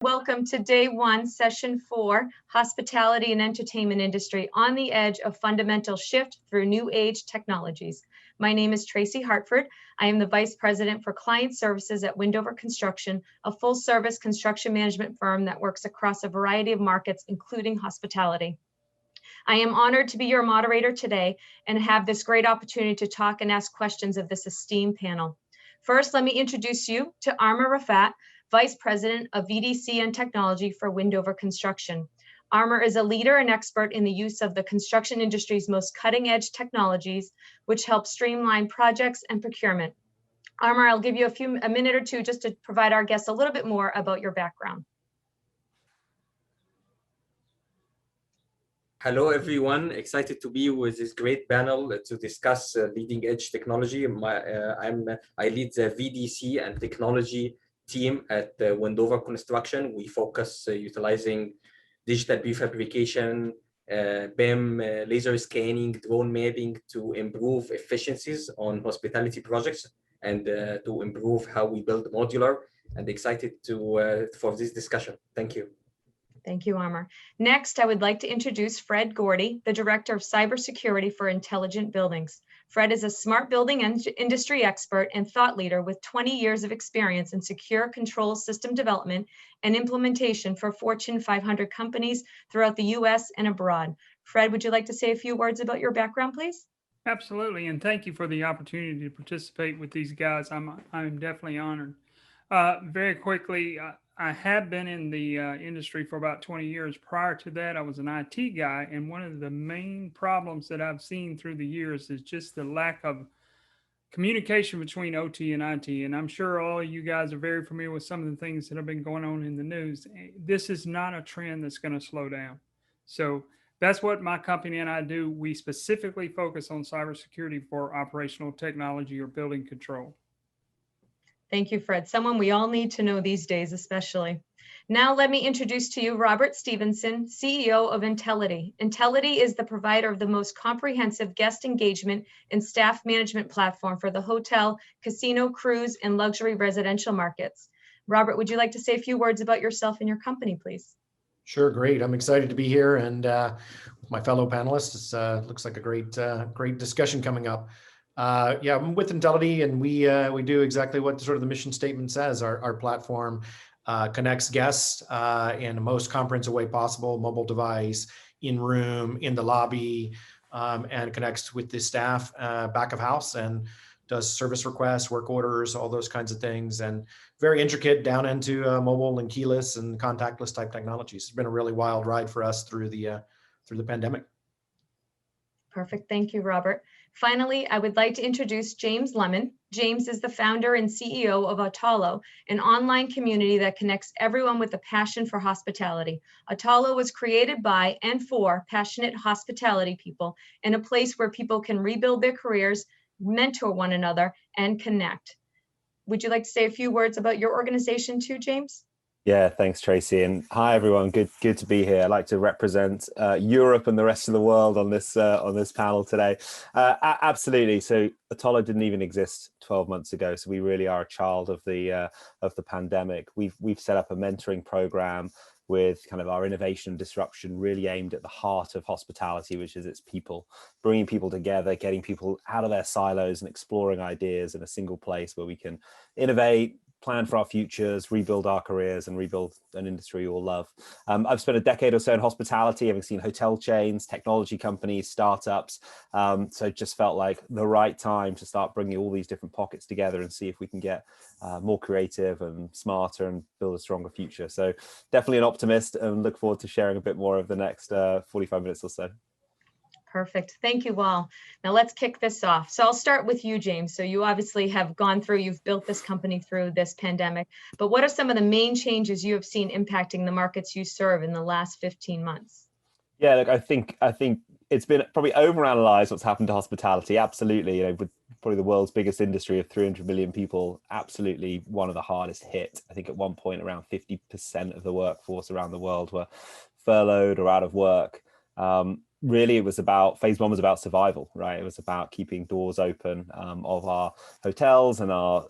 Welcome to day one, session 4, hospitality and entertainment industry on the edge of fundamental shift through new age technologies. My name is Tracy Hartford. I am the Vice President for Client Services at Windover Construction, a full service construction management firm that works across a variety of markets, including hospitality. I am honored to be your moderator today and have this great opportunity to talk and ask questions of this esteemed panel. First, let me introduce you to Arma Rafat, Vice President of VDC and Technology for Windover Construction. Arma is a leader and expert in the use of the construction industry's most cutting-edge technologies, which help streamline projects and procurement. Arma, I'll give you a minute or two just to provide our guests a little bit more about your background. Hello, everyone. Excited to be with this great panel to discuss leading edge technology. I lead the VDC and technology team at Windover Construction. We focus utilizing digital prefabrication, BIM, laser scanning, drone mapping to improve efficiencies on hospitality projects and to improve how we build modular. And excited for this discussion. Thank you. Thank you, Arma. Next, I would like to introduce Fred Gordy, the Director of Cybersecurity for Intelligent Buildings. Fred is a smart building industry expert and thought leader with 20 years of experience in secure control system development and implementation for Fortune 500 companies throughout the US and abroad. Fred, would you like to say a few words about your background, please? Absolutely, and thank you for the opportunity to participate with these guys. I'm definitely honored. Very quickly, I have been in the industry for about 20 years. Prior to that, I was an IT guy, and one of the main problems that I've seen through the years is just the lack of communication between OT and IT. And I'm sure all you guys are very familiar with some of the things that have been going on in the news. This is not a trend that's going to slow down. So that's what my company and I do. We specifically focus on cybersecurity for operational technology or building control. Thank you, Fred. Someone we all need to know these days, especially. Now let me introduce to you Robert Stevenson, CEO of Intellity. Intellity is the provider of the most comprehensive guest engagement and staff management platform for the hotel, casino, cruise, and luxury residential markets. Robert, would you like to say a few words about yourself and your company, please? Sure, great. I'm excited to be here and with my fellow panelists. It looks like a great discussion coming up. Yeah, I'm with Intellity, and we do exactly what sort of the mission statement says. Our platform connects guests in the most comprehensive way possible, mobile device, in room, in the lobby, and connects with the staff back of house and does service requests, work orders, all those kinds of things, and very intricate down into mobile and keyless and contactless type technologies. It's been a really wild ride for us through the pandemic. Perfect. Thank you, Robert. Finally, I would like to introduce James Lemon. James is the founder and CEO of Atalo, an online community that connects everyone with a passion for hospitality. Atalo was created by and for passionate hospitality people and a place where people can rebuild their careers, mentor one another, and connect. Would you like to say a few words about your organization too, James? Yeah, thanks, Tracy. And hi, everyone. Good to be here. I'd like to represent Europe and the rest of the world on this panel today. Absolutely. So Atalo didn't even exist 12 months ago. So we really are a child of the pandemic. We've set up a mentoring program with kind of our innovation and disruption really aimed at the heart of hospitality, which is its people, bringing people together, getting people out of their silos and exploring ideas in a single place where we can innovate, plan for our futures, rebuild our careers, and rebuild an industry you all love. I've spent a decade or so in hospitality, having seen hotel chains, technology companies, startups. So it just felt like the right time to start bringing all these different pockets together and see if we can get more creative and smarter and build a stronger future. So definitely an optimist and look forward to sharing a bit more over the next 45 minutes or so. Perfect. Thank you all. Now let's kick this off. So I'll start with you, James. So you obviously have you've built this company through this pandemic, but what are some of the main changes you have seen impacting the markets you serve in the last 15 months? Yeah, look, I think it's been probably overanalyzed what's happened to hospitality. Absolutely, with probably the world's biggest industry of 300 million people, absolutely one of the hardest hit. I think at one point around 50% of the workforce around the world were furloughed or out of work. really it was about, phase one was about survival, right? It was about keeping doors open of our hotels and our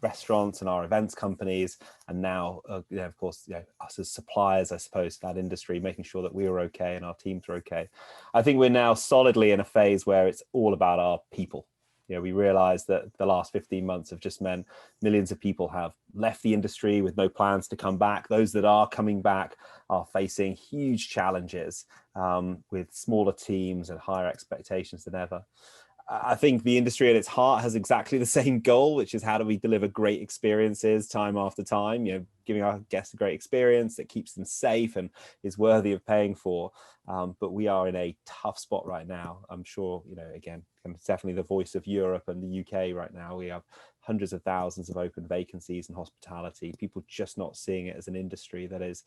restaurants and our events companies. And now, of course, us as suppliers, I suppose, to that industry, making sure that we were okay and our teams were okay. I think we're now solidly in a phase where it's all about our people. We realize that the last 15 months have just meant millions of people have left the industry with no plans to come back. Those that are coming back are facing huge challenges with smaller teams and higher expectations than ever. I think the industry at its heart has exactly the same goal, which is how do we deliver great experiences time after time, giving our guests a great experience that keeps them safe and is worthy of paying for. But we are in a tough spot right now. I'm sure, again, it's definitely the voice of Europe and the UK right now. We have hundreds of thousands of open vacancies in hospitality, people just not seeing it as an industry that is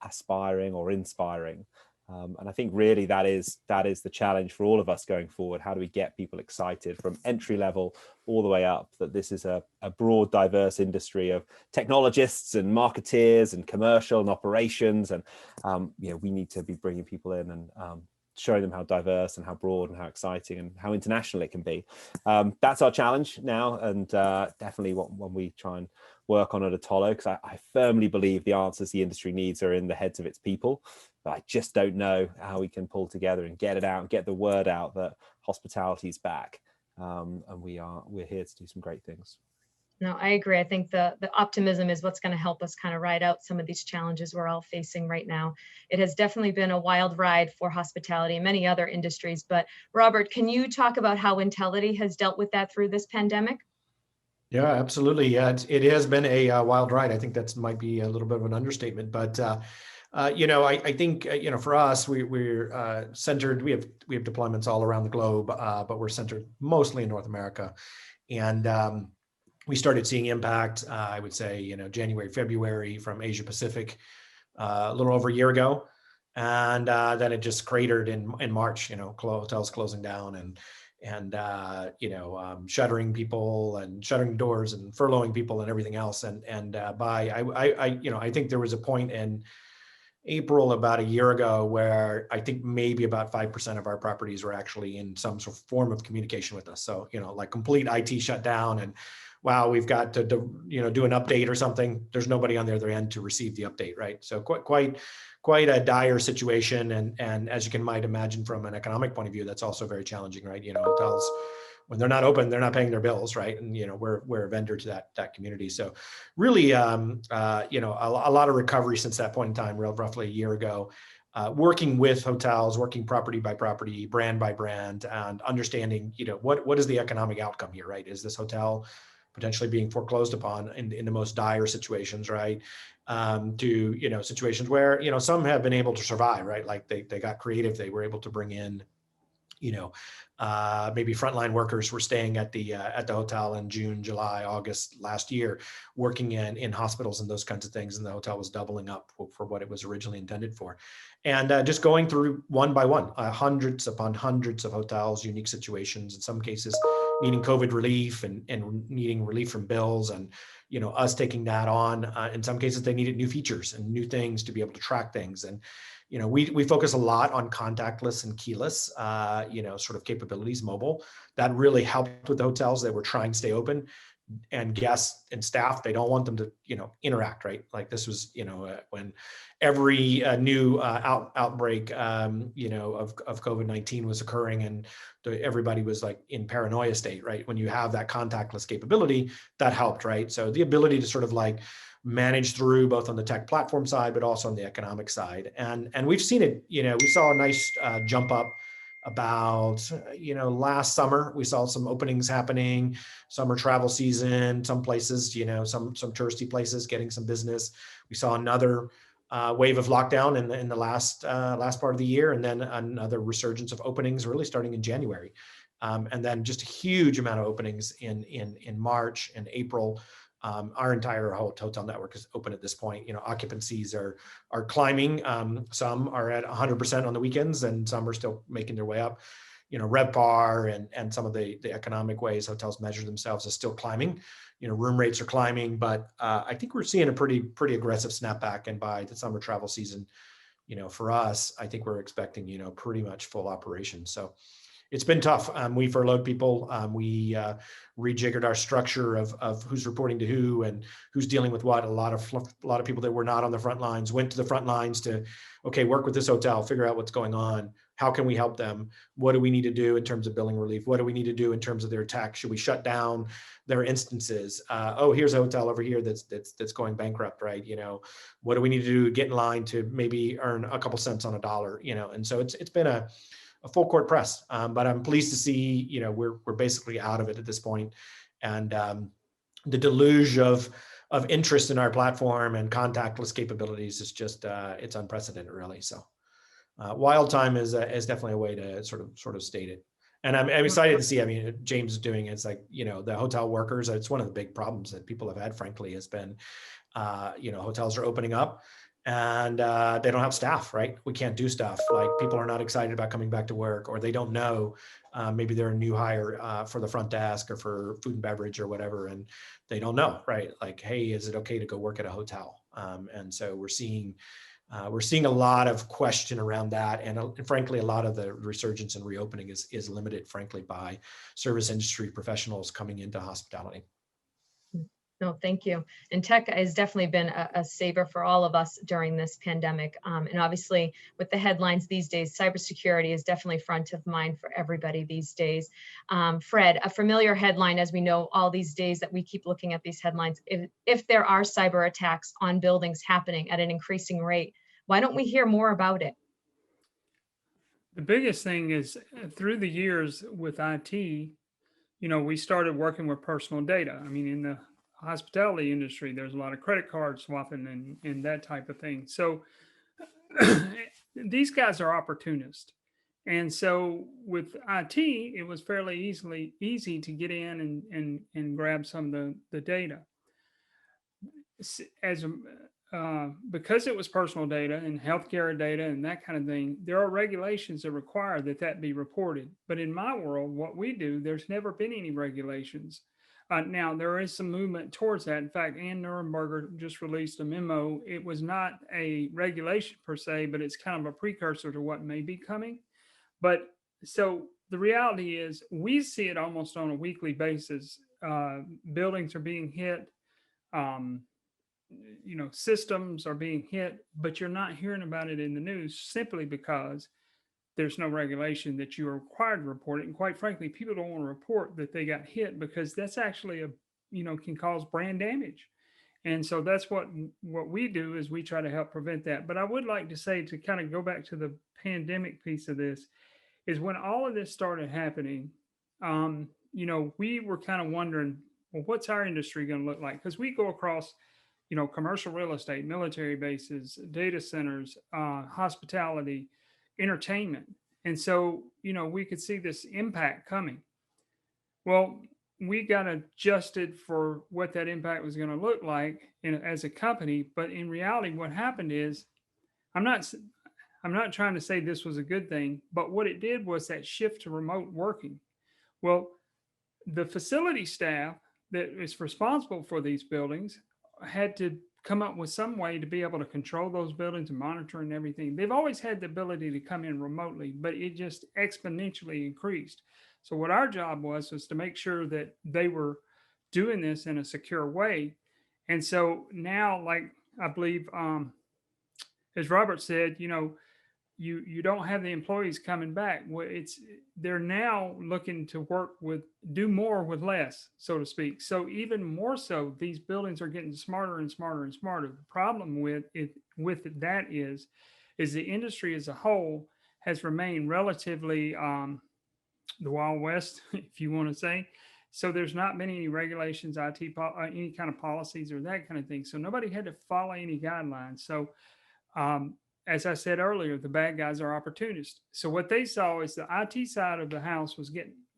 aspiring or inspiring. And I think really that is the challenge for all of us going forward. How do we get people excited from entry level all the way up, that this is a broad, diverse industry of technologists and marketeers and commercial and operations. And, we need to be bringing people in and showing them how diverse and how broad and how exciting and how international it can be. That's our challenge now, and definitely when we try and work on at Atollo, because I firmly believe the answers the industry needs are in the heads of its people. But I just don't know how we can pull together and get it out and get the word out that hospitality is back, and we're here to do some great things. No, I agree. I think the optimism is what's going to help us kind of ride out some of these challenges we're all facing right now. It has definitely been a wild ride for hospitality and many other industries. But Robert, can you talk about how Intelity has dealt with that through this pandemic? Yeah, absolutely. Yeah, it has been a wild ride. I think that might be a little bit of an understatement, but I think for us, we're centered. We have deployments all around the globe, but we're centered mostly in North America, and we started seeing impact. I would say January, February from Asia Pacific, a little over a year ago, and then it just cratered in March. Hotels closing down and shuttering people and shuttering doors and furloughing people and everything else. And I think there was a point in April about a year ago where I think maybe about 5% of our properties were actually in some sort of form of communication with us. So, like complete IT shutdown and wow, we've got to do an update or something. There's nobody on the other end to receive the update, right? So quite a dire situation. And as you might imagine from an economic point of view, that's also very challenging, right? Hotels, when they're not open, they're not paying their bills, right? And we're a vendor to that community. So really, a lot of recovery since that point in time, roughly a year ago, working with hotels, working property by property, brand by brand, and understanding, what is the economic outcome here, right? Is this hotel potentially being foreclosed upon in the most dire situations, right? To situations where some have been able to survive, right? Like they got creative, they were able to bring in maybe frontline workers were staying at the hotel in June, July, August last year, working in hospitals and those kinds of things, and the hotel was doubling up for what it was originally intended for. And just going through one by one, hundreds upon hundreds of hotels, unique situations, in some cases needing COVID relief and needing relief from bills, and us taking that on. In some cases, they needed new features and new things to be able to track things. And we focus a lot on contactless and keyless, sort of capabilities, mobile. That really helped with the hotels that were trying to stay open. And guests and staff, they don't want them to, interact, right? Like this was, when every new outbreak, of COVID-19 was occurring, and everybody was like in paranoia state, right? When you have that contactless capability, that helped, right? So the ability to sort of like manage through both on the tech platform side, but also on the economic side. And we've seen it, we saw a nice jump up about, last summer. We saw some openings happening, summer travel season, some places, some touristy places getting some business. We saw another wave of lockdown in the last part of the year, and then another resurgence of openings really starting in January. And then just a huge amount of openings in March and April. Our entire hotel network is open at this point. Occupancies are climbing. Some are at 100% on the weekends, and some are still making their way up. RevPAR and some of the economic ways hotels measure themselves is still climbing. Room rates are climbing, but I think we're seeing a pretty aggressive snapback. And by the summer travel season, for us, I think we're expecting, pretty much full operation. So it's been tough. We furloughed people. We rejiggered our structure of who's reporting to who and who's dealing with what. A lot of people that were not on the front lines went to the front lines to, okay, work with this hotel, figure out what's going on. How can we help them? What do we need to do in terms of billing relief? What do we need to do in terms of their tax? Should we shut down their instances? Oh, here's a hotel over here that's going bankrupt, right? What do we need to do to get in line to maybe earn a couple cents on a dollar? And so it's been a full court press, but I'm pleased to see, we're basically out of it at this point, and the deluge of interest in our platform and contactless capabilities is just it's unprecedented, really. So wild time is definitely a way to sort of state it. And I'm excited to see. I mean, James is doing it. It's like, the hotel workers. It's one of the big problems that people have had, frankly, has been, hotels are opening up, and they don't have staff, right? We can't do stuff. Like, people are not excited about coming back to work, or they don't know. Maybe they're a new hire for the front desk or for food and beverage or whatever, and they don't know, right? Like, hey, is it okay to go work at a hotel? And so we're seeing a lot of question around that, and frankly, a lot of the resurgence and reopening is limited, frankly, by service industry professionals coming into hospitality. No, thank you. And tech has definitely been a saver for all of us during this pandemic. And obviously, with the headlines these days, cybersecurity is definitely front of mind for everybody these days. Fred, a familiar headline, as we know all these days that we keep looking at these headlines, if there are cyber attacks on buildings happening at an increasing rate, why don't we hear more about it? The biggest thing is through the years with IT, we started working with personal data. I mean, in the hospitality industry, there's a lot of credit card swapping and that type of thing. So these guys are opportunists. And so with IT, it was fairly easy to get in and grab some of the data. Because it was personal data and healthcare data and that kind of thing, there are regulations that require that be reported. But in my world, what we do, there's never been any regulations. Now, there is some movement towards that. In fact, Ann Nuremberger just released a memo. It was not a regulation per se, but it's kind of a precursor to what may be coming. But so the reality is we see it almost on a weekly basis. Buildings are being hit. Systems are being hit, but you're not hearing about it in the news simply because there's no regulation that you are required to report it. And quite frankly, people don't want to report that they got hit because that's actually can cause brand damage. And so that's what we do is we try to help prevent that. But I would like to say, to kind of go back to the pandemic piece of this, is when all of this started happening, we were kind of wondering, well, what's our industry going to look like? Because we go across commercial real estate, military bases, data centers, hospitality, entertainment. And so, we could see this impact coming. Well, we got adjusted for what that impact was going to look like as a company. But in reality, what happened is, I'm not trying to say this was a good thing, but what it did was that shift to remote working. Well, the facility staff that is responsible for these buildings had to come up with some way to be able to control those buildings and monitor and everything. They've always had the ability to come in remotely, but it just exponentially increased. So what our job was to make sure that they were doing this in a secure way. And so now, like I believe, as Robert said, you don't have the employees coming back. Well, they're now looking to do more with less, so to speak. So even more so, these buildings are getting smarter and smarter and smarter. The problem with that is the industry as a whole has remained relatively the Wild West, if you want to say. So there's not been any regulations, any kind of policies or that kind of thing. So nobody had to follow any guidelines. So as I said earlier, the bad guys are opportunists. So what they saw is the IT side of the house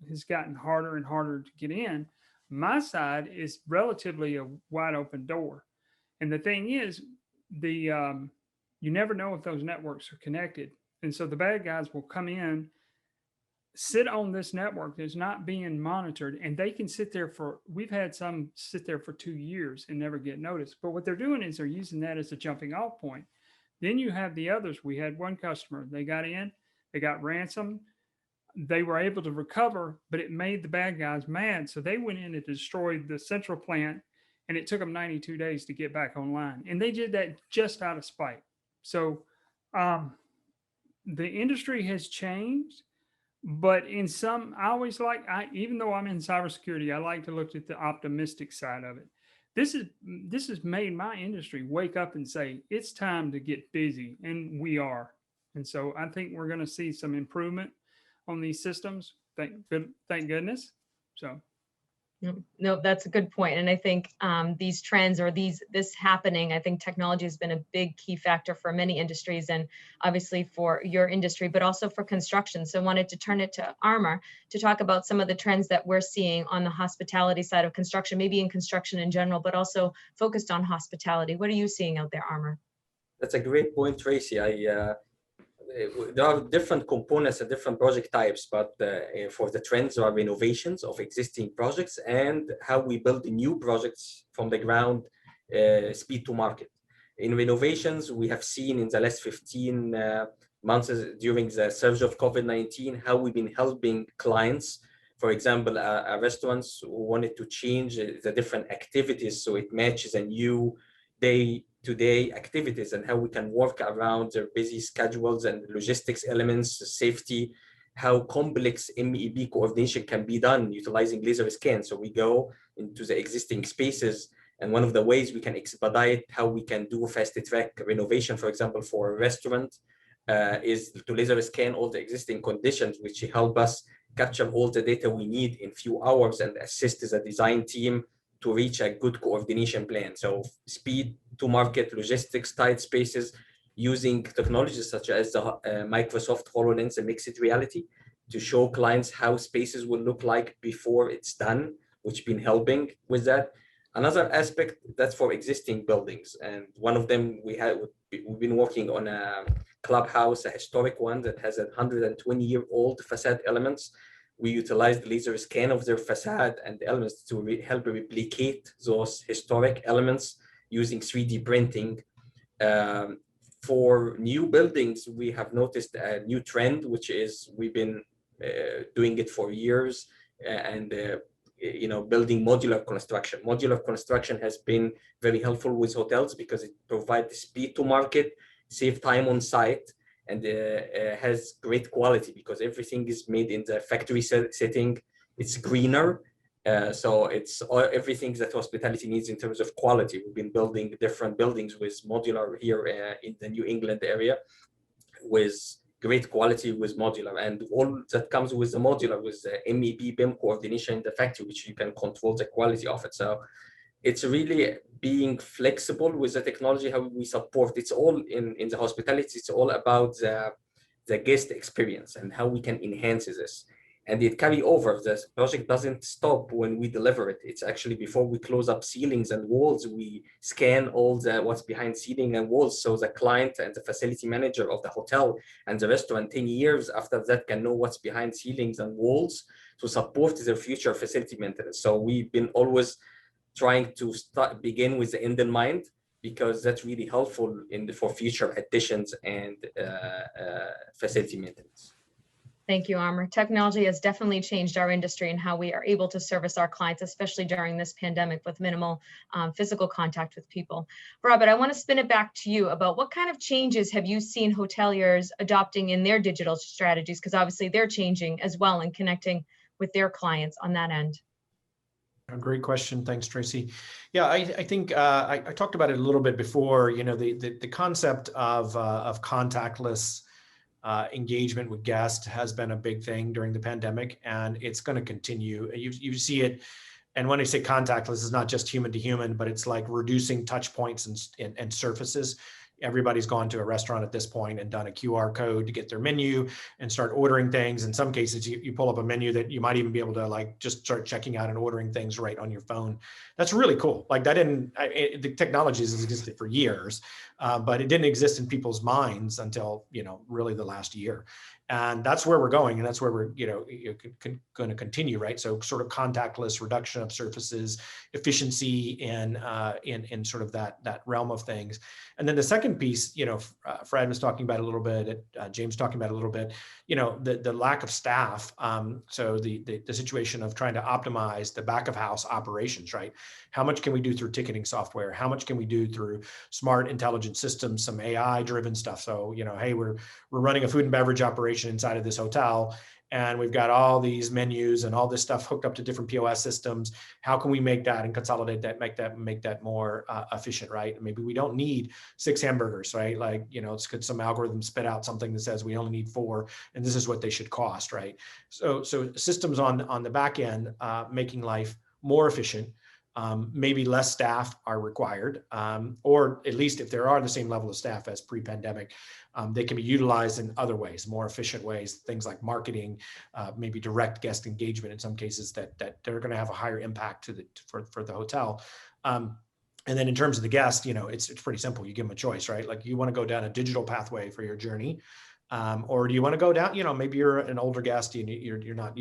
has gotten harder and harder to get in. My side is relatively a wide open door. And the thing is, you never know if those networks are connected. And so the bad guys will come in, sit on this network that's not being monitored, and they can we've had some sit there for 2 years and never get noticed. But what they're doing is they're using that as a jumping off point. Then you have the others. We had one customer, they got in, they got ransomed. They were able to recover, but it made the bad guys mad. So they went in and destroyed the central plant, and it took them 92 days to get back online. And they did that just out of spite. So the industry has changed, but in some, I always like, even though I'm in cybersecurity, I like to look at the optimistic side of it. This has made my industry wake up and say, it's time to get busy, and we are. And so I think we're going to see some improvement on these systems. Thank goodness. So. No, that's a good point. And I think these trends or this happening, I think technology has been a big key factor for many industries, and obviously for your industry, but also for construction. So I wanted to turn it to Armor to talk about some of the trends that we're seeing on the hospitality side of construction, maybe in construction in general, but also focused on hospitality. What are you seeing out there, Armor? That's a great point, Tracy. There are different components and different project types, but for the trends are renovations of existing projects and how we build new projects from the ground, speed to market. In renovations, we have seen in the last 15 months during the surge of COVID-19, how we've been helping clients. For example, restaurants who wanted to change the different activities so it matches a new day-to-day activities, and how we can work around their busy schedules and logistics elements, safety, how complex MEP coordination can be done utilizing laser scan. So we go into the existing spaces, and one of the ways we can expedite how we can do fast track renovation, for example, for a restaurant, is to laser scan all the existing conditions, which help us capture all the data we need in few hours and assist the design team to reach a good coordination plan. So speed to market, logistics, tight spaces, using technologies such as the Microsoft HoloLens and mixed reality to show clients how spaces will look like before it's done, which been helping with that. Another aspect that's for existing buildings, and one of them we've been working on a clubhouse, a historic one that has 120-year-old facade elements. We utilized laser scan of their facade and elements to help replicate those historic elements using 3D printing. For new buildings, we have noticed a new trend, which is we've been doing it for years, and building modular construction. Modular construction has been very helpful with hotels because it provides speed to market, save time on site, and has great quality because everything is made in the factory setting. It's greener, so it's everything that hospitality needs in terms of quality. We've been building different buildings with modular here in the New England area with great quality with modular, and all that comes with the modular with the MEP BIM coordination in the factory, which you can control the quality of it. So it's really being flexible with the technology, how we support. It's all in the hospitality. It's all about the guest experience and how we can enhance this. And it carry over. The project doesn't stop when we deliver it. It's actually before we close up ceilings and walls, we scan all the what's behind ceiling and walls. So the client and the facility manager of the hotel and the restaurant 10 years after that can know what's behind ceilings and walls to support their future facility maintenance. So we've been always trying to begin with the end in mind, because that's really helpful for future additions and facility maintenance. Thank you, Armor. Technology has definitely changed our industry and how we are able to service our clients, especially during this pandemic with minimal physical contact with people. Robert, I want to spin it back to you about what kind of changes have you seen hoteliers adopting in their digital strategies? Because obviously they're changing as well and connecting with their clients on that end. A great question. Thanks, Tracy. Yeah, I think I talked about it a little bit before. The concept of contactless engagement with guests has been a big thing during the pandemic, and it's going to continue. You see it, and when I say contactless, it's not just human to human, but it's like reducing touch points and surfaces. Everybody's gone to a restaurant at this point and done a QR code to get their menu and start ordering things. In some cases, you pull up a menu that you might even be able to just start checking out and ordering things right on your phone. That's really cool. The technology has existed for years, but it didn't exist in people's minds until, really the last year. And that's where we're going. And that's where we're, going to continue, right? So sort of contactless, reduction of surfaces, efficiency in sort of that realm of things. And then the second piece, Fred was talking about a little bit, James talking about a little bit, the lack of staff. So the situation of trying to optimize the back of house operations, right? How much can we do through ticketing software? How much can we do through smart intelligent systems, some AI driven stuff? So, hey, we're running a food and beverage operation inside of this hotel, and we've got all these menus and all this stuff hooked up to different POS systems. How can we make that and consolidate that, make that more efficient, right? Maybe we don't need 6 hamburgers, right? Like, could some algorithm spit out something that says we only need 4, and this is what they should cost, right? So systems on the back end, making life more efficient. Maybe less staff are required, or at least if there are the same level of staff as pre-pandemic, they can be utilized in other ways, more efficient ways, things like marketing, maybe direct guest engagement in some cases that they're going to have a higher impact for the hotel. And then in terms of the guest, it's pretty simple. You give them a choice, right? Like, you want to go down a digital pathway for your journey. Or do you want to go down, maybe you're an older guest, you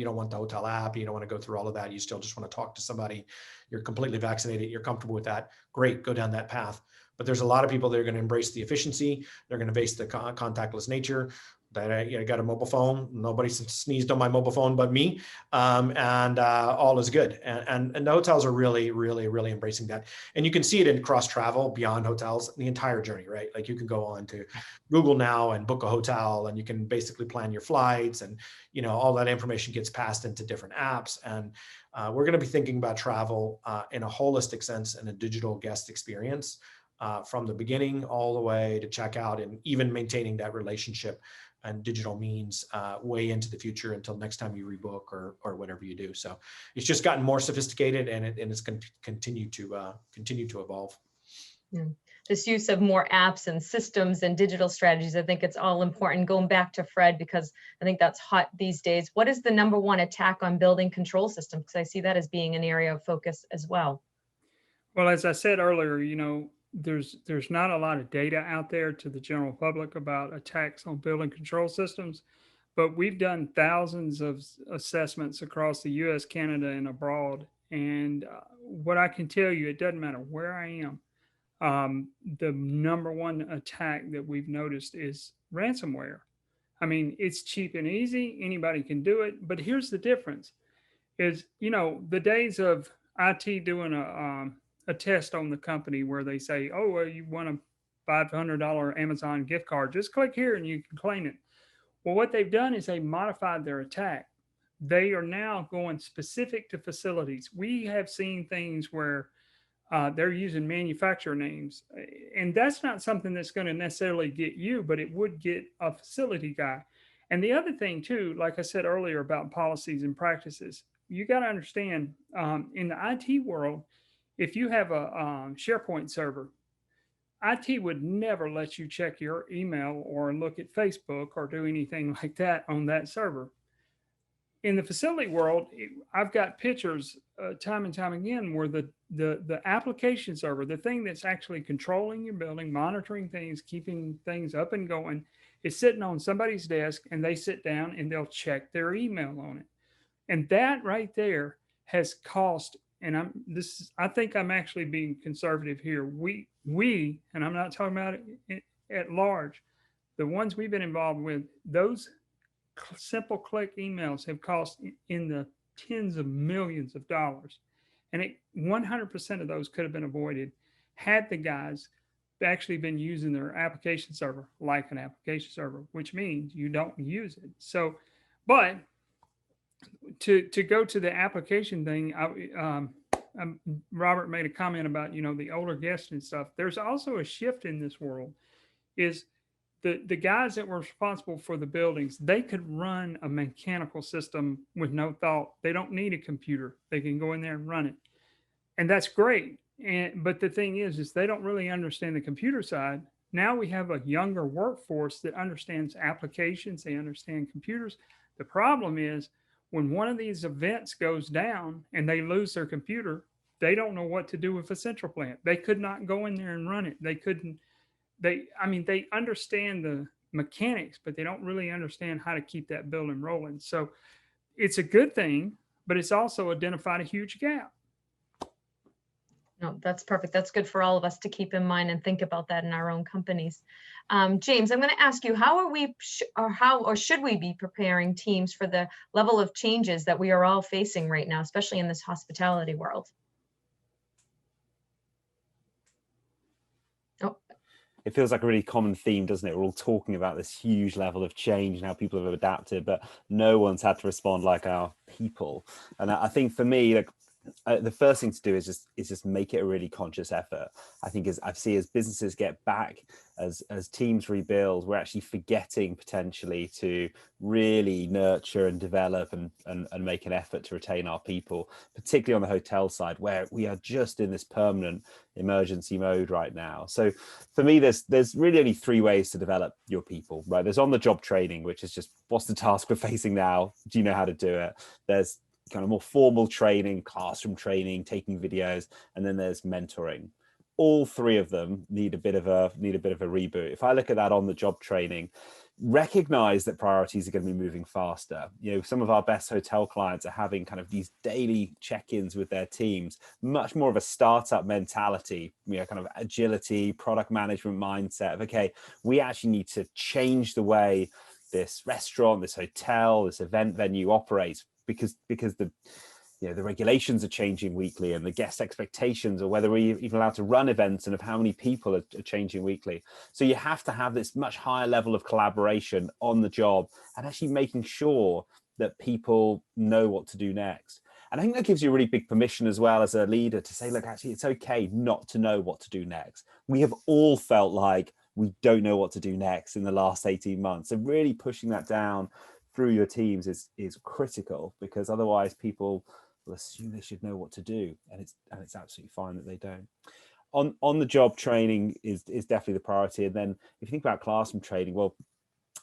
don't want the hotel app, you don't want to go through all of that. You still just want to talk to somebody. You're completely vaccinated. You're comfortable with that. Great. Go down that path. But there's a lot of people that are going to embrace the efficiency. They're going to embrace the contactless nature. That I got a mobile phone. Nobody sneezed on my mobile phone but me, and all is good. And the hotels are really, really, really embracing that. And you can see it in cross travel beyond hotels, the entire journey, right? Like, you can go on to Google now and book a hotel, and you can basically plan your flights, and all that information gets passed into different apps. And we're going to be thinking about travel in a holistic sense and a digital guest experience from the beginning all the way to checkout, and even maintaining that relationship and digital means way into the future until next time you rebook or whatever you do. So it's just gotten more sophisticated, and it's going to continue to evolve. This use of more apps and systems and digital strategies, I think it's all important. Going back to Fred, because I think that's hot these days. What is the number one attack on building control systems? Because I see that as being an area of focus as well. Well, as I said earlier, there's not a lot of data out there to the general public about attacks on building control systems, but we've done thousands of assessments across the US, Canada, and abroad. And what I can tell you, it doesn't matter where I am, the number one attack that we've noticed is ransomware. I mean, it's cheap and easy. Anybody can do it. But here's the difference is, the days of IT doing a test on the company where they say, oh, well, you want a $500 Amazon gift card, just click here and you can claim it. Well, what they've done is they modified their attack. They are now going specific to facilities. We have seen things where they're using manufacturer names, and that's not something that's going to necessarily get you, but it would get a facility guy. And the other thing too, like I said earlier about policies and practices, you got to understand in the IT world, if you have a SharePoint server, IT would never let you check your email or look at Facebook or do anything like that on that server. In the facility world, I've got pictures time and time again where the application server, the thing that's actually controlling your building, monitoring things, keeping things up and going, is sitting on somebody's desk, and they sit down and they'll check their email on it. And that right there has cost. And I think I'm actually being conservative here. We, and I'm not talking about it at large, the ones we've been involved with, those simple click emails have cost in the tens of millions of dollars. And 100% of those could have been avoided had the guys actually been using their application server like an application server, which means you don't use it. So, but to go to the application thing, Robert made a comment about, the older guests and stuff. There's also a shift in this world is the guys that were responsible for the buildings, they could run a mechanical system with no thought. They don't need a computer. They can go in there and run it. And that's great. But the thing is they don't really understand the computer side. Now we have a younger workforce that understands applications. They understand computers. The problem is, when one of these events goes down and they lose their computer, they don't know what to do with a central plant. They could not go in there and run it. they understand the mechanics, but they don't really understand how to keep that building rolling. So it's a good thing, but it's also identified a huge gap. No, that's perfect. That's good for all of us to keep in mind and think about that in our own companies. James, I'm going to ask you, how are we or should we be preparing teams for the level of changes that we are all facing right now, especially in this hospitality world? Oh, it feels like a really common theme, doesn't it? We're all talking about this huge level of change and how people have adapted, but no one's had to respond like our people. And I think for me, like, the first thing to do is just make it a really conscious effort. I think as businesses get back, as teams rebuild, we're actually forgetting potentially to really nurture and develop and make an effort to retain our people, particularly on the hotel side, where we are just in this permanent emergency mode right now. So for me, there's really only three ways to develop your people, right? There's on-the-job training, which is just, what's the task we're facing now? Do you know how to do it? There's kind of more formal training, classroom training, taking videos, and then there's mentoring. All three of them need a bit of a reboot. If I look at that on the job training, recognize that priorities are going to be moving faster. You know, some of our best hotel clients are having kind of these daily check-ins with their teams, much more of a startup mentality, you know, kind of agility, product management mindset of, okay, we actually need to change the way this restaurant, this hotel, this event venue operates, because the regulations are changing weekly, and the guest expectations, or whether we're even allowed to run events, and of how many people are changing weekly. So you have to have this much higher level of collaboration on the job, and actually making sure that people know what to do next. And I think that gives you a really big permission as well as a leader to say, look, actually, it's okay not to know what to do next. We have all felt like we don't know what to do next in the last 18 months. So really pushing that down through your teams is critical, because otherwise people will assume they should know what to do, and it's absolutely fine that they don't. On the job training is definitely the priority. And then if you think about classroom training, well,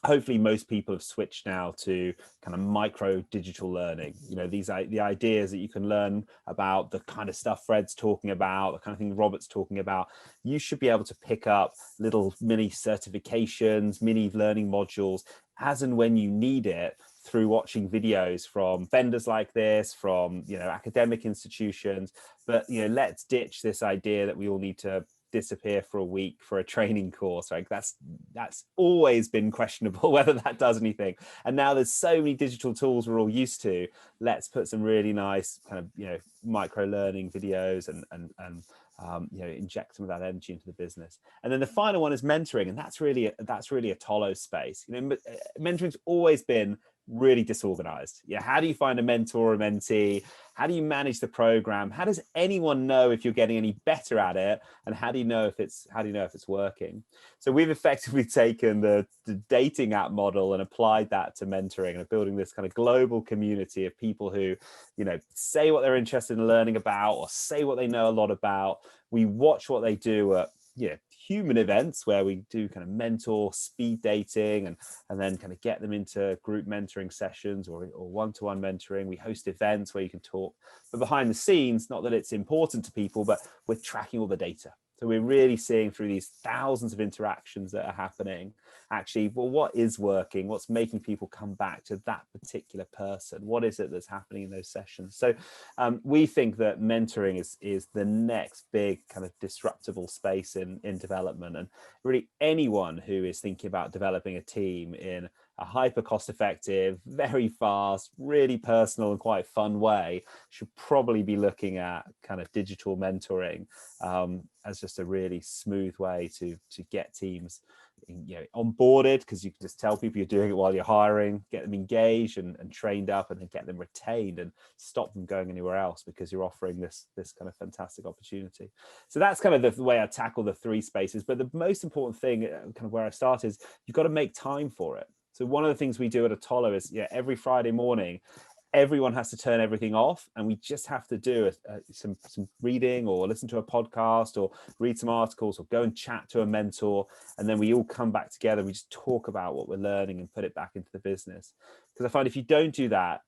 hopefully most people have switched now to kind of micro digital learning. You know, the ideas that you can learn about, the kind of stuff Fred's talking about, the kind of thing Robert's talking about. You should be able to pick up little mini certifications, mini learning modules as and when you need it, through watching videos from vendors like this, from, you know, academic institutions. But, you know, let's ditch this idea that we all need to disappear for a week for a training course. Like that's always been questionable whether that does anything. And now there's so many digital tools we're all used to. Let's put some really nice kind of, you know, micro learning videos and you know, inject some of that energy into the business. And then the final one is mentoring, and that's really a Tolo space. You know, mentoring's always been really disorganized. Yeah, how do you find a mentor or a mentee? How do you manage the program? How does anyone know if you're getting any better at it? And how do you know if it's working? So we've effectively taken the dating app model and applied that to mentoring, and are building this kind of global community of people who, you know, say what they're interested in learning about, or say what they know a lot about. We watch what they do at, you know, human events where we do kind of mentor speed dating, and then kind of get them into group mentoring sessions or one-to-one mentoring. We host events where you can talk, but behind the scenes, not that it's important to people, but we're tracking all the data. So we're really seeing through these thousands of interactions that are happening, actually, well, what is working? What's making people come back to that particular person? What is it that's happening in those sessions? So we think that mentoring is the next big kind of disruptable space in development. And really anyone who is thinking about developing a team in a hyper cost effective, very fast, really personal and quite fun way should probably be looking at kind of digital mentoring as just a really smooth way to get teams, you know, onboarded, because you can just tell people you're doing it while you're hiring, get them engaged and trained up, and then get them retained and stop them going anywhere else because you're offering this kind of fantastic opportunity. So that's kind of the way I tackle the three spaces. But the most important thing, kind of where I start, is you've got to make time for it. So one of the things we do at Atollo is, yeah, every Friday morning, everyone has to turn everything off, and we just have to do some reading, or listen to a podcast, or read some articles, or go and chat to a mentor, and then we all come back together. We just talk about what we're learning and put it back into the business. Because I find if you don't do that,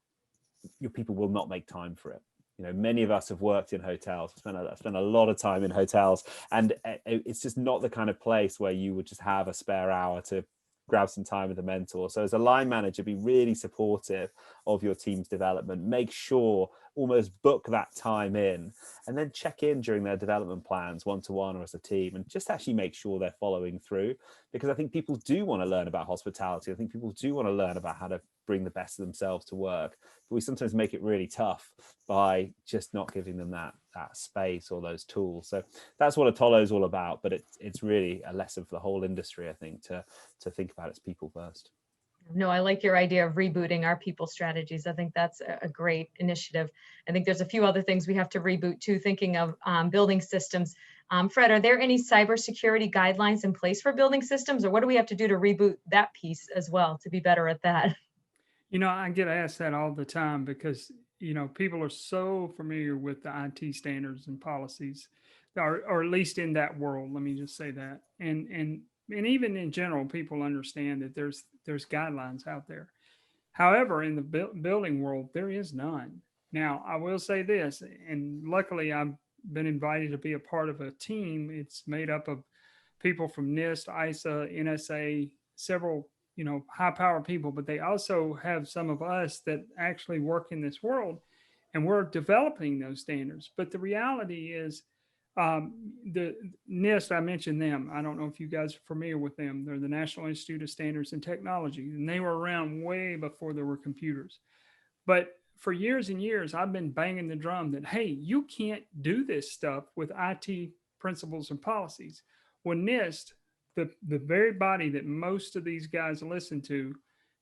your people will not make time for it. You know, many of us have worked in hotels, spent a lot of time in hotels, and it's just not the kind of place where you would just have a spare hour to grab some time with a mentor. So as a line manager, be really supportive of your team's development. Make sure, almost book that time in, and then check in during their development plans, one-to-one or as a team, and just actually make sure they're following through. Because I think people do want to learn about hospitality. I think people do want to learn about how to bring the best of themselves to work. But we sometimes make it really tough by just not giving them that space or those tools. So that's what Atollo is all about. But it's really a lesson for the whole industry, I think, to think about its people first. No, I like your idea of rebooting our people strategies. I think that's a great initiative. I think there's a few other things we have to reboot too, thinking of building systems. Fred, are there any cybersecurity guidelines in place for building systems, or what do we have to do to reboot that piece as well to be better at that? You know, I get asked that all the time because, you know, people are so familiar with the IT standards and policies, or at least in that world, let me just say that. And even in general, people understand that there's guidelines out there. However, in the building world, there is none. Now, I will say this, and luckily I've been invited to be a part of a team. It's made up of people from NIST, ISA, NSA, several, you know, high power people, but they also have some of us that actually work in this world, and we're developing those standards. But the reality is, the NIST, I mentioned them. I don't know if you guys are familiar with them. They're the National Institute of Standards and Technology, and they were around way before there were computers. But for years and years, I've been banging the drum that, hey, you can't do this stuff with IT principles and policies. When NIST, the very body that most of these guys listen to,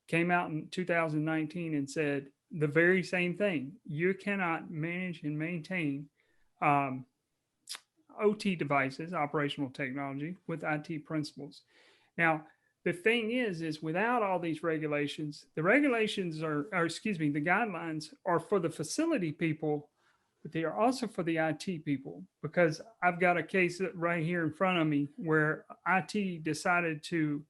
came out in 2019 and said the very same thing. You cannot manage and maintain OT devices, operational technology, with IT principles. Now, the thing is without all these regulations, the regulations the guidelines are for the facility people, but they are also for the IT people, because I've got a case right here in front of me where IT decided to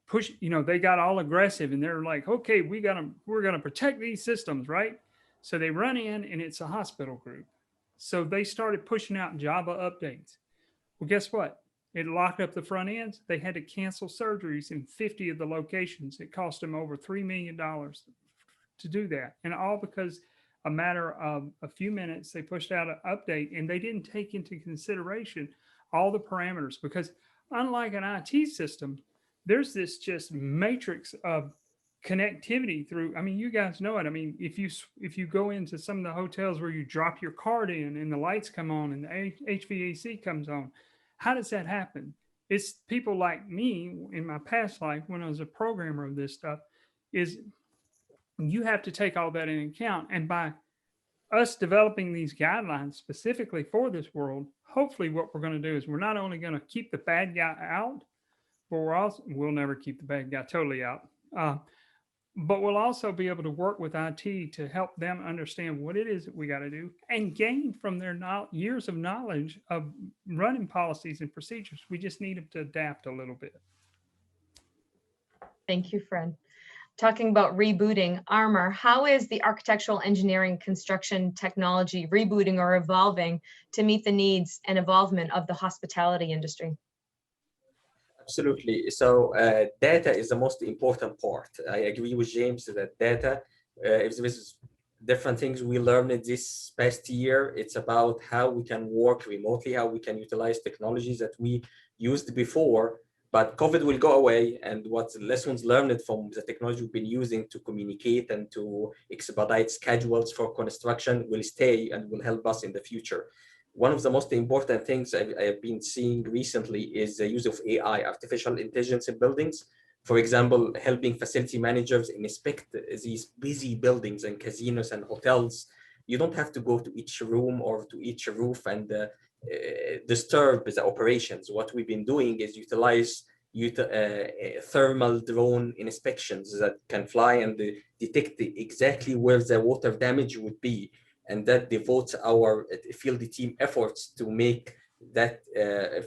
push, you know, they got all aggressive and they're like, okay, we're going to protect these systems, right? So they run in, and it's a hospital group. So they started pushing out Java updates. Well, guess what? It locked up the front ends. They had to cancel surgeries in 50 of the locations. It cost them over $3 million to do that. And all because a matter of a few minutes, they pushed out an update, and they didn't take into consideration all the parameters, because unlike an IT system, there's this just matrix of connectivity through. I mean, you guys know it. I mean, if you go into some of the hotels where you drop your card in and the lights come on and the HVAC comes on, how does that happen? It's people like me in my past life, when I was a programmer of this stuff, is you have to take all that into account. And by us developing these guidelines specifically for this world, hopefully what we're going to do is we're not only going to keep the bad guy out, but we'll never keep the bad guy totally out. But we'll also be able to work with IT to help them understand what it is that we got to do, and gain from their years of knowledge of running policies and procedures. We just need them to adapt a little bit. Thank you, Fred. Talking about rebooting, Armor, how is the architectural engineering construction technology rebooting or evolving to meet the needs and involvement of the hospitality industry? Absolutely. So data is the most important part. I agree with James that data, if there is different things we learned this past year, it's about how we can work remotely, how we can utilize technologies that we used before, but COVID will go away. And what the lessons learned from the technology we've been using to communicate and to expedite schedules for construction will stay and will help us in the future. One of the most important things I've been seeing recently is the use of AI, artificial intelligence in buildings. For example, helping facility managers inspect these busy buildings and casinos and hotels. You don't have to go to each room or to each roof and disturb the operations. What we've been doing is utilize thermal drone inspections that can fly and detect exactly where the water damage would be. And that devotes our field team efforts to make that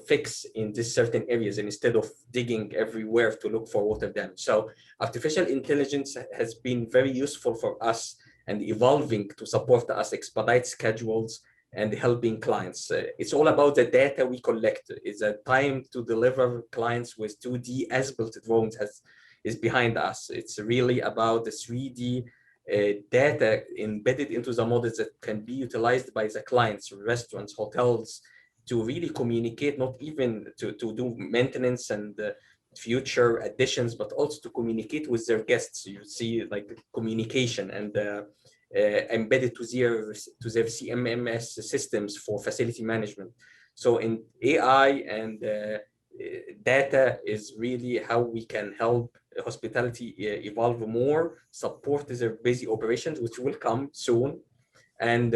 fix in these certain areas instead of digging everywhere to look for water damage. So artificial intelligence has been very useful for us and evolving to support us, expedite schedules, and helping clients. It's all about the data we collect. It's a time to deliver clients with 2D as-built drawings is behind us. It's really about the 3D data embedded into the models that can be utilized by the clients, restaurants, hotels, to really communicate, not even to do maintenance and future additions, but also to communicate with their guests. You see, like, communication and embedded to their CMMS systems for facility management. So in AI and data is really how we can help hospitality evolve more, support their busy operations, which will come soon, and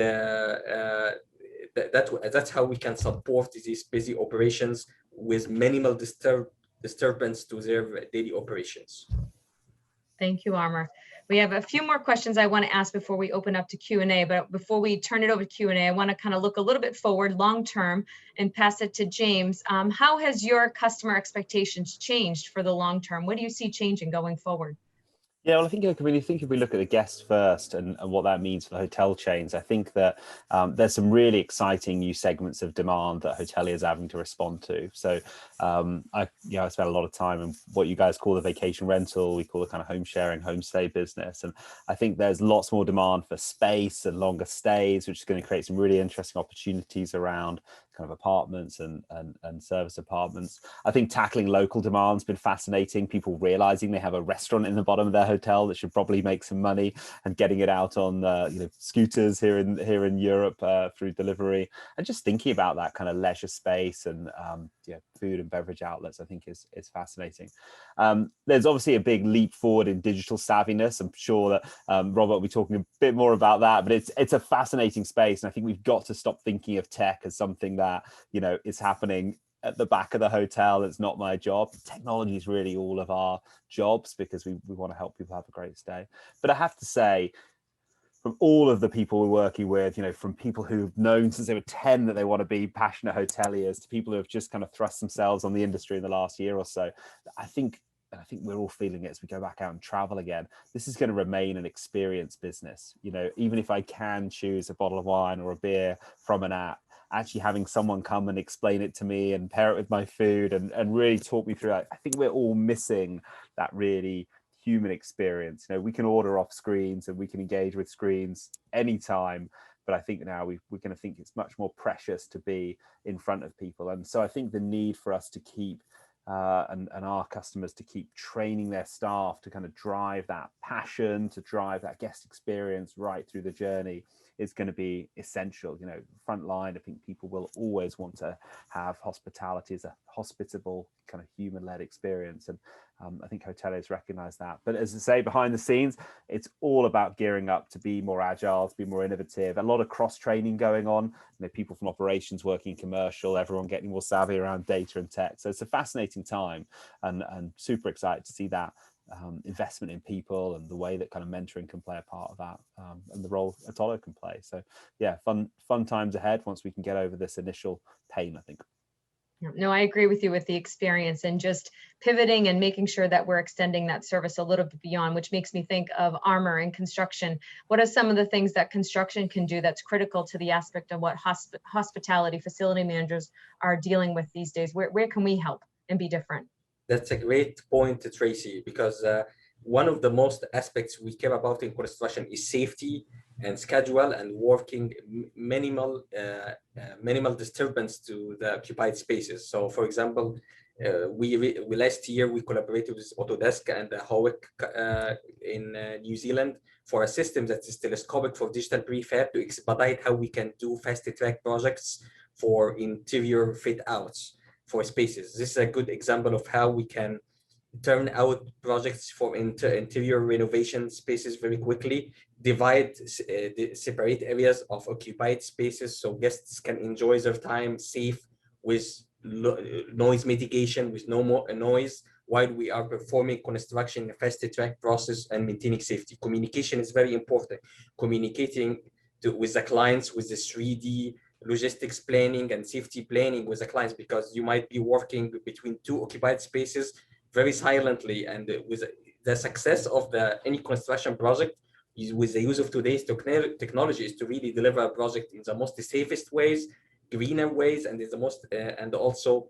that's how we can support these busy operations with minimal disturbance to their daily operations. Thank you, Armor. We have a few more questions I want to ask before we open up to Q&A, but before we turn it over to Q&A, I want to kind of look a little bit forward, long-term, and pass it to James. How has your customer expectations changed for the long-term? What do you see changing going forward? Yeah, well, I think if we look at the guests first and what that means for hotel chains, I think that there's some really exciting new segments of demand that hoteliers are having to respond to. So I spent a lot of time in what you guys call the vacation rental, we call the kind of home sharing, homestay business. And I think there's lots more demand for space and longer stays, which is going to create some really interesting opportunities around kind of apartments and service apartments. I think tackling local demand's been fascinating. People realizing they have a restaurant in the bottom of their hotel that should probably make some money, and getting it out on scooters here in Europe through delivery, and just thinking about that kind of leisure space and food and beverage outlets, I think is fascinating. There's obviously a big leap forward in digital savviness. I'm sure that Robert will be talking a bit more about that, but it's a fascinating space, and I think we've got to stop thinking of tech as something that is happening at the back of the hotel. It's not my job. Technology is really all of our jobs, because we want to help people have a great stay. But I have to say, from all of the people we're working with, from people who've known since they were 10 that they want to be passionate hoteliers, to people who have just kind of thrust themselves on the industry in the last year or so, I think we're all feeling it as we go back out and travel again. This is going to remain an experience business. Even if I can choose a bottle of wine or a beer from an app, actually having someone come and explain it to me and pair it with my food and really talk me through it, I think we're all missing that really human experience. We can order off screens and we can engage with screens anytime, but I think now we're going to think it's much more precious to be in front of people. And so I think the need for us to keep and our customers to keep training their staff to kind of drive that passion, to drive that guest experience right through the journey is going to be essential. Frontline, I think people will always want to have hospitality as a hospitable kind of human-led experience, and I think hoteliers recognize that. But as I say, behind the scenes, it's all about gearing up to be more agile, to be more innovative. A lot of cross-training going on. People from operations working commercial, everyone getting more savvy around data and tech. So it's a fascinating time, and super excited to see that investment in people and the way that kind of mentoring can play a part of that, and the role Atollo can play. So yeah, fun times ahead once we can get over this initial pain, I think. No, I agree with you with the experience and just pivoting and making sure that we're extending that service a little bit beyond, which makes me think of Armor and construction. What are some of the things that construction can do that's critical to the aspect of what hospitality facility managers are dealing with these days? Where can we help and be different? That's a great point, Tracy, because one of the most aspects we care about in construction is safety and schedule and working minimal disturbance to the occupied spaces. So, for example, we last year we collaborated with Autodesk and Howick in New Zealand for a system that is telescopic for digital prefab to expedite how we can do fast-track projects for interior fit outs for spaces. This is a good example of how we can turn out projects for interior renovation spaces very quickly, separate areas of occupied spaces so guests can enjoy their time safe with noise mitigation, with no more noise, while we are performing construction in a fast-track process and maintaining safety. Communication is very important. Communicating with the clients, with the 3D logistics planning and safety planning with the clients, because you might be working between two occupied spaces very silently, and with the success of any construction project with the use of today's technology is to really deliver a project in the most safest ways, greener ways, and is the most and also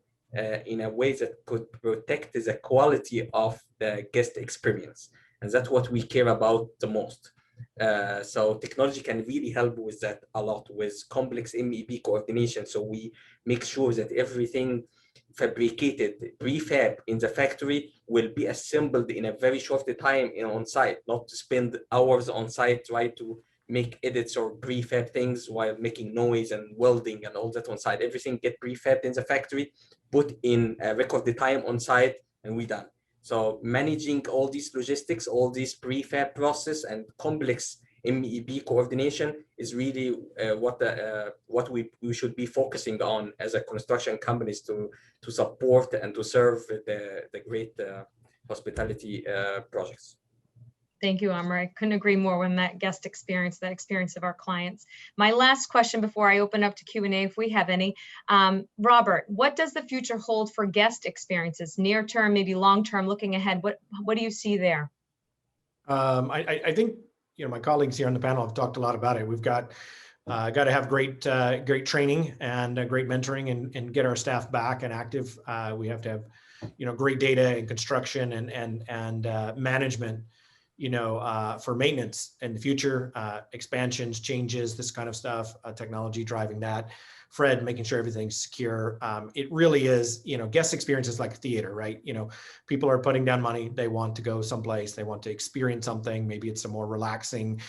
in a way that could protect the quality of the guest experience. And that's what we care about the most. So technology can really help with that a lot, with complex MEP coordination. So we make sure that everything fabricated, prefab in the factory will be assembled in a very short time on site, not to spend hours on site trying to make edits or prefab things while making noise and welding and all that on site. Everything get prefabbed in the factory, put in a record time on site, and we done. So managing all these logistics, all these prefab process and complex MEP coordination is really what we should be focusing on as a construction companies to support and to serve the great hospitality projects. Thank you, Amr. I couldn't agree more with that guest experience, that experience of our clients. My last question before I open up to Q&A, if we have any, Robert, what does the future hold for guest experiences, near term, maybe long term, looking ahead? What do you see there? I think, my colleagues here on the panel have talked a lot about it. We've got to have great training and great mentoring and get our staff back and active. We have to have, great data and construction and management, for maintenance in the future, expansions, changes, this kind of stuff, technology driving that. Fred, making sure everything's secure. It really is, guest experience is like a theater, right? People are putting down money. They want to go someplace. They want to experience something. Maybe it's a more relaxing,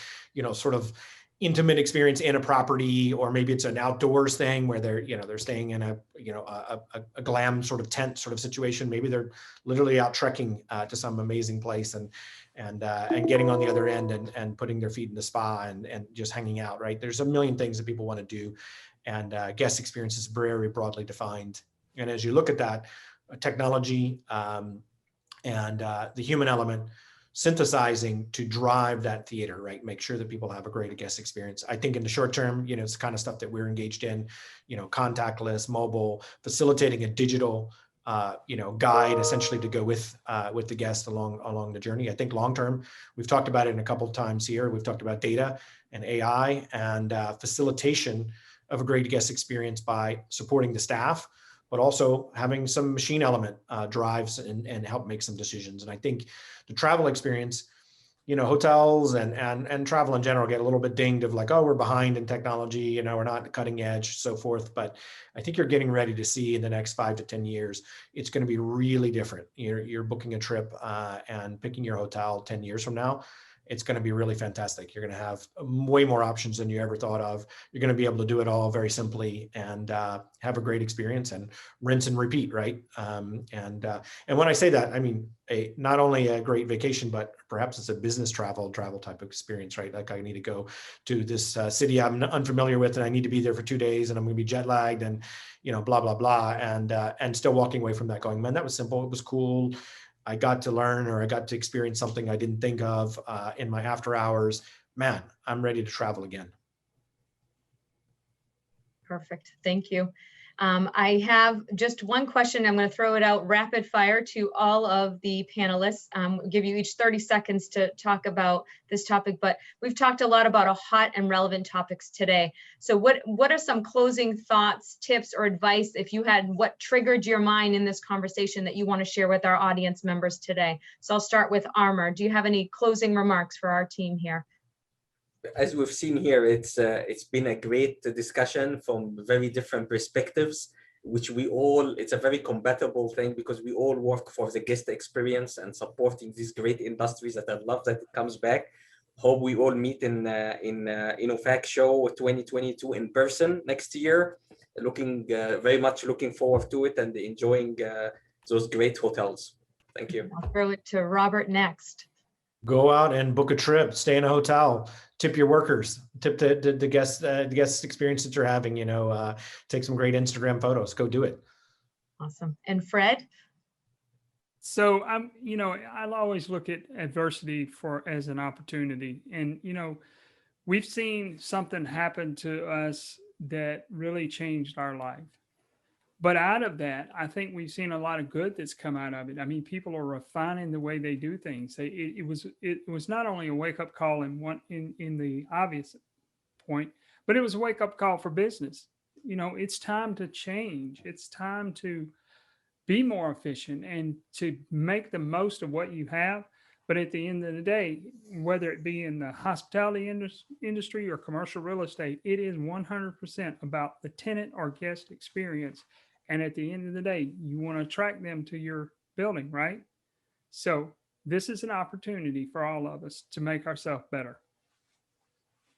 sort of intimate experience in a property, or maybe it's an outdoors thing where they're staying in a glam sort of tent sort of situation. Maybe they're literally out trekking to some amazing place and getting on the other end and putting their feet in the spa and just hanging out, right? There's a million things that people want to do, and guest experience is very broadly defined. And as you look at that, technology and the human element synthesizing to drive that theater, right? Make sure that people have a great guest experience. I think in the short term, it's the kind of stuff that we're engaged in, contactless, mobile, facilitating a digital, guide essentially to go with the guest along the journey. I think long term, we've talked about it in a couple of times here. We've talked about data and AI and facilitation of a great guest experience by supporting the staff, but also having some machine element drives and help make some decisions. And I think the travel experience, hotels and travel in general get a little bit dinged of like, oh, we're behind in technology, we're not cutting edge, so forth. But I think you're getting ready to see in the next 5 to 10 years, it's going to be really different. You're booking a trip and picking your hotel 10 years from now. It's going to be really fantastic. You're going to have way more options than you ever thought of. You're going to be able to do it all very simply and have a great experience and rinse and repeat, right? And when I say that, I mean not only a great vacation, but perhaps it's a business travel type of experience, right? Like I need to go to this city I'm unfamiliar with, and I need to be there for 2 days, and I'm going to be jet lagged, and blah blah blah, and still walking away from that going, man, that was simple. It was cool. I got to learn, or I got to experience something I didn't think of in my after hours. Man, I'm ready to travel again. Perfect. Thank you. I have just one question. I'm going to throw it out rapid fire to all of the panelists. We'll give you each 30 seconds to talk about this topic, but we've talked a lot about a hot and relevant topics today. So what are some closing thoughts, tips, or advice, if you had, what triggered your mind in this conversation that you want to share with our audience members today? So I'll start with Amr. Do you have any closing remarks for our team here? As we've seen here, it's been a great discussion from very different perspectives, which it's a very compatible thing because we all work for the guest experience and supporting these great industries that I love that it comes back. Hope we all meet in Innofac show 2022 in person next year. Very much looking forward to it and enjoying those great hotels. Thank you. I'll throw it to Robert next. Go out and book a trip, stay in a hotel, tip your workers, tip the guest experience that you're having, take some great Instagram photos, go do it. Awesome. And Fred? So I'll always look at adversity as an opportunity. And, we've seen something happen to us that really changed our life. But out of that, I think we've seen a lot of good that's come out of it. I mean, people are refining the way they do things. It was not only a wake up call in the obvious point, but it was a wake up call for business. You know, it's time to change. It's time to be more efficient and to make the most of what you have. But at the end of the day, whether it be in the hospitality industry or commercial real estate, it is 100% about the tenant or guest experience. And at the end of the day, you want to attract them to your building, right? So this is an opportunity for all of us to make ourselves better.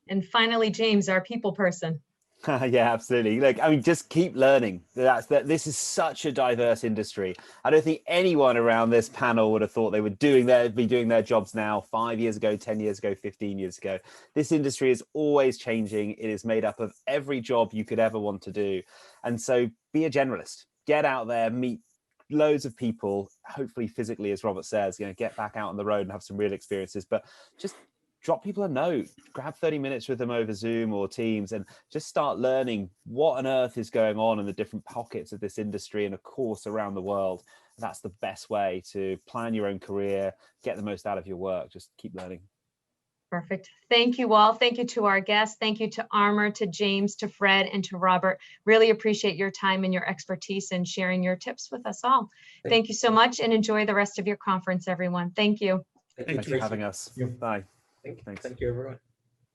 And finally, James, our people person. Yeah, absolutely. Look, I mean, just keep learning. This is such a diverse industry. I don't think anyone around this panel would have thought they would be doing their jobs now 5 years ago, 10 years ago, 15 years ago. This industry is always changing. It is made up of every job you could ever want to do. And so be a generalist. Get out there, meet loads of people, hopefully physically, as Robert says, get back out on the road and have some real experiences. But just drop people a note, grab 30 minutes with them over Zoom or Teams and just start learning what on earth is going on in the different pockets of this industry and of course around the world. That's the best way to plan your own career, get the most out of your work. Just keep learning. Perfect. Thank you all. Thank you to our guests. Thank you to Armor, to James, to Fred, and to Robert. Really appreciate your time and your expertise and sharing your tips with us all. Thank you so much and enjoy the rest of your conference, everyone. Thank you. Thanks for having us. Yeah. Bye. Thank you, everyone.